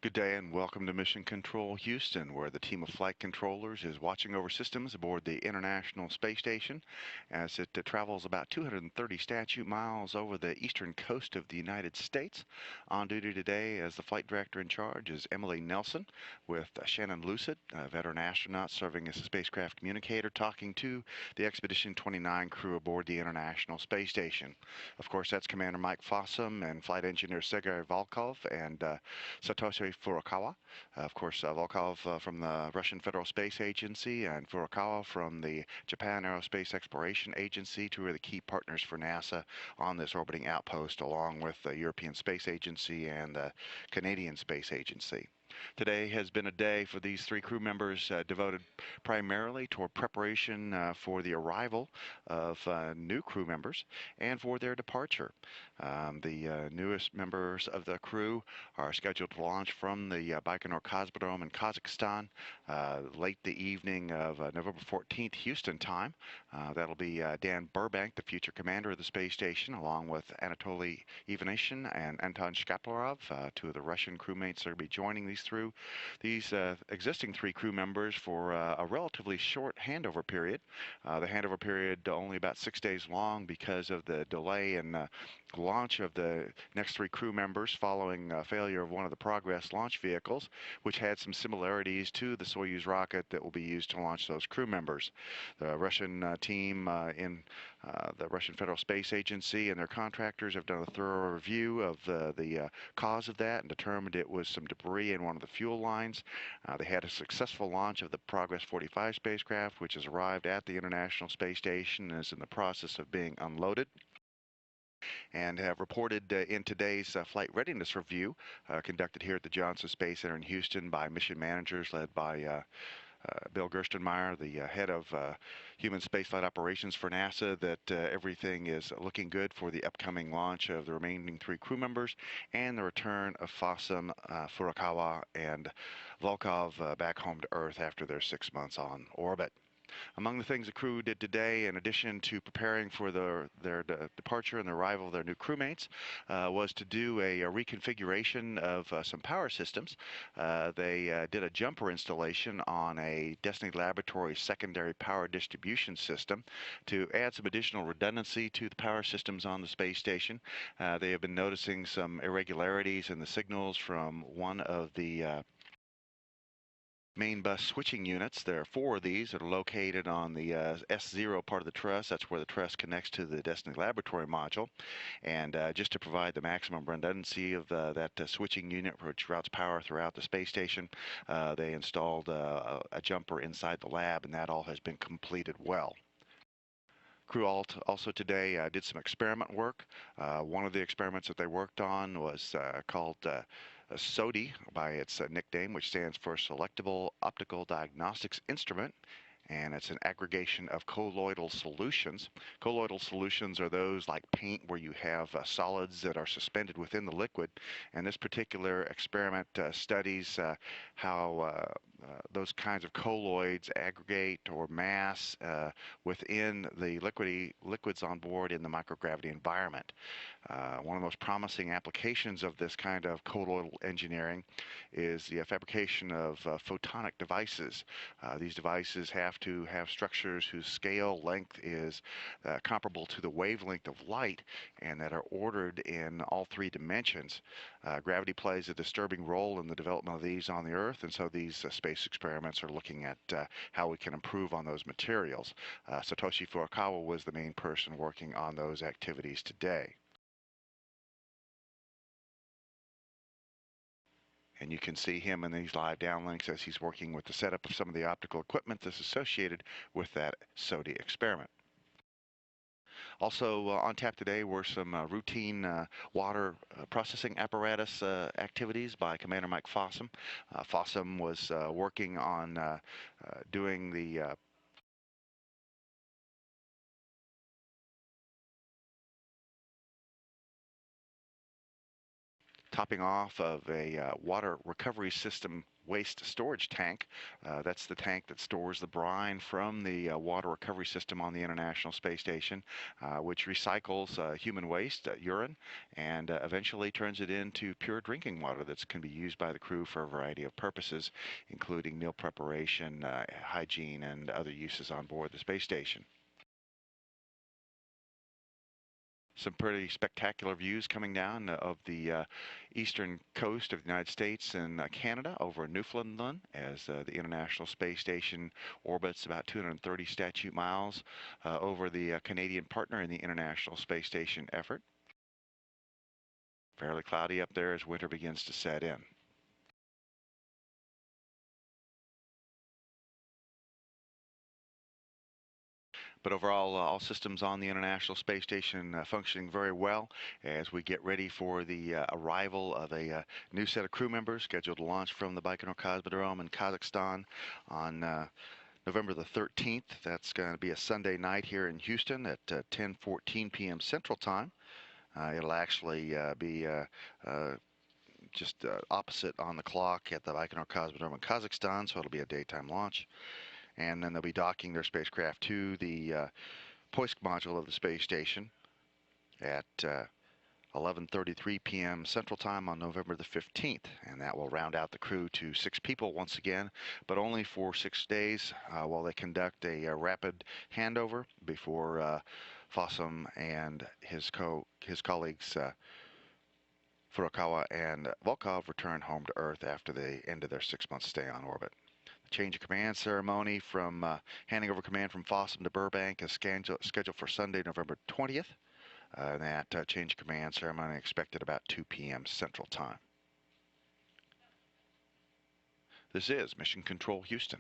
Good day and welcome to Mission Control Houston, where the team of flight controllers is watching over systems aboard the International Space Station as it travels about 230 statute miles over the eastern coast of the United States. On duty today as the flight director in charge is Emily Nelson, with Shannon Lucid, a veteran astronaut serving as a spacecraft communicator, talking to the Expedition 29 crew aboard the International Space Station. Of course, that's Commander Mike Fossum and Flight Engineer Sergei Volkov and Satoshi Furukawa. Of course, Volkov from the Russian Federal Space Agency and Furukawa from the Japan Aerospace Exploration Agency, two of the key partners for NASA on this orbiting outpost, along with the European Space Agency and the Canadian Space Agency. Today has been a day for these three crew members devoted primarily toward preparation for the arrival of new crew members and for their departure. The newest members of the crew are scheduled to launch from the Baikonur Cosmodrome in Kazakhstan late the evening of November 14th, Houston time. That'll be Dan Burbank, the future commander of the space station, along with Anatoly Ivanishin and Anton Shkaplerov, two of the Russian crewmates that will be joining these existing three crew members for a relatively short handover period. The handover period only about 6 days long because of the delay in launch of the next three crew members following failure of one of the Progress launch vehicles, which had some similarities to the Soyuz rocket that will be used to launch those crew members. The Russian team in the Russian Federal Space Agency and their contractors have done a thorough review of the cause of that and determined it was some debris in one of the fuel lines. They had a successful launch of the Progress 45 spacecraft, which has arrived at the International Space Station and is in the process of being unloaded, and have reported in today's flight readiness review conducted here at the Johnson Space Center in Houston by mission managers led by Bill Gerstenmaier, the head of human spaceflight operations for NASA, that everything is looking good for the upcoming launch of the remaining three crew members and the return of Fossum, Furukawa, and Volkov back home to Earth after their 6 months on orbit. Among the things the crew did today, in addition to preparing for their departure and the arrival of their new crewmates, was to do a reconfiguration of some power systems. They did a jumper installation on a Destiny Laboratories secondary power distribution system to add some additional redundancy to the power systems on the space station. They have been noticing some irregularities in the signals from one of the main bus switching units. There are four of these that are located on the S0 part of the truss. That's where the truss connects to the Destiny Laboratory module. And just to provide the maximum redundancy of that switching unit, which routes power throughout the space station, they installed a jumper inside the lab, and that all has been completed well. Crew also today did some experiment work. One of the experiments that they worked on was called SODI by its nickname, which stands for Selectable Optical Diagnostics Instrument, and it's an aggregation of colloidal solutions. Colloidal solutions are those like paint where you have solids that are suspended within the liquid, and this particular experiment studies how those kinds of colloids aggregate or mass within the liquids on board in the microgravity environment. One of the most promising applications of this kind of colloidal engineering is the fabrication of photonic devices. These devices have to have structures whose scale length is comparable to the wavelength of light and that are ordered in all three dimensions. Gravity plays a disturbing role in the development of these on the Earth, and so these space experiments are looking at how we can improve on those materials. Satoshi Furukawa was the main person working on those activities today. And you can see him in these live downlinks as he's working with the setup of some of the optical equipment that's associated with that SODI experiment. Also on tap today were some routine water processing apparatus activities by Commander Mike Fossum. Fossum was working on doing the topping off of a water recovery system waste storage tank. That's the tank that stores the brine from the water recovery system on the International Space Station, which recycles human waste, urine, and eventually turns it into pure drinking water that can be used by the crew for a variety of purposes, including meal preparation, hygiene, and other uses on board the space station. Some pretty spectacular views coming down of the eastern coast of the United States and Canada over Newfoundland as the International Space Station orbits about 230 statute miles over the Canadian partner in the International Space Station effort. Fairly cloudy up there as winter begins to set in. But overall, all systems on the International Space Station functioning very well as we get ready for the arrival of a new set of crew members scheduled to launch from the Baikonur Cosmodrome in Kazakhstan on November the 13th. That's going to be a Sunday night here in Houston at 10:14 p.m. Central Time. It'll actually be just opposite on the clock at the Baikonur Cosmodrome in Kazakhstan, so it'll be a daytime launch. And then they'll be docking their spacecraft to the Poisk module of the space station at 11:33 p.m. Central Time on November the 15th. And that will round out the crew to 6 people once again, but only for 6 days while they conduct a rapid handover before Fossum and his colleagues Furukawa and Volkov return home to Earth after the end of their 6-month stay on orbit. Change of command ceremony from handing over command from Fossum to Burbank is scheduled for Sunday, November 20th. That change of command ceremony expected about 2 p.m. Central Time. This is Mission Control Houston.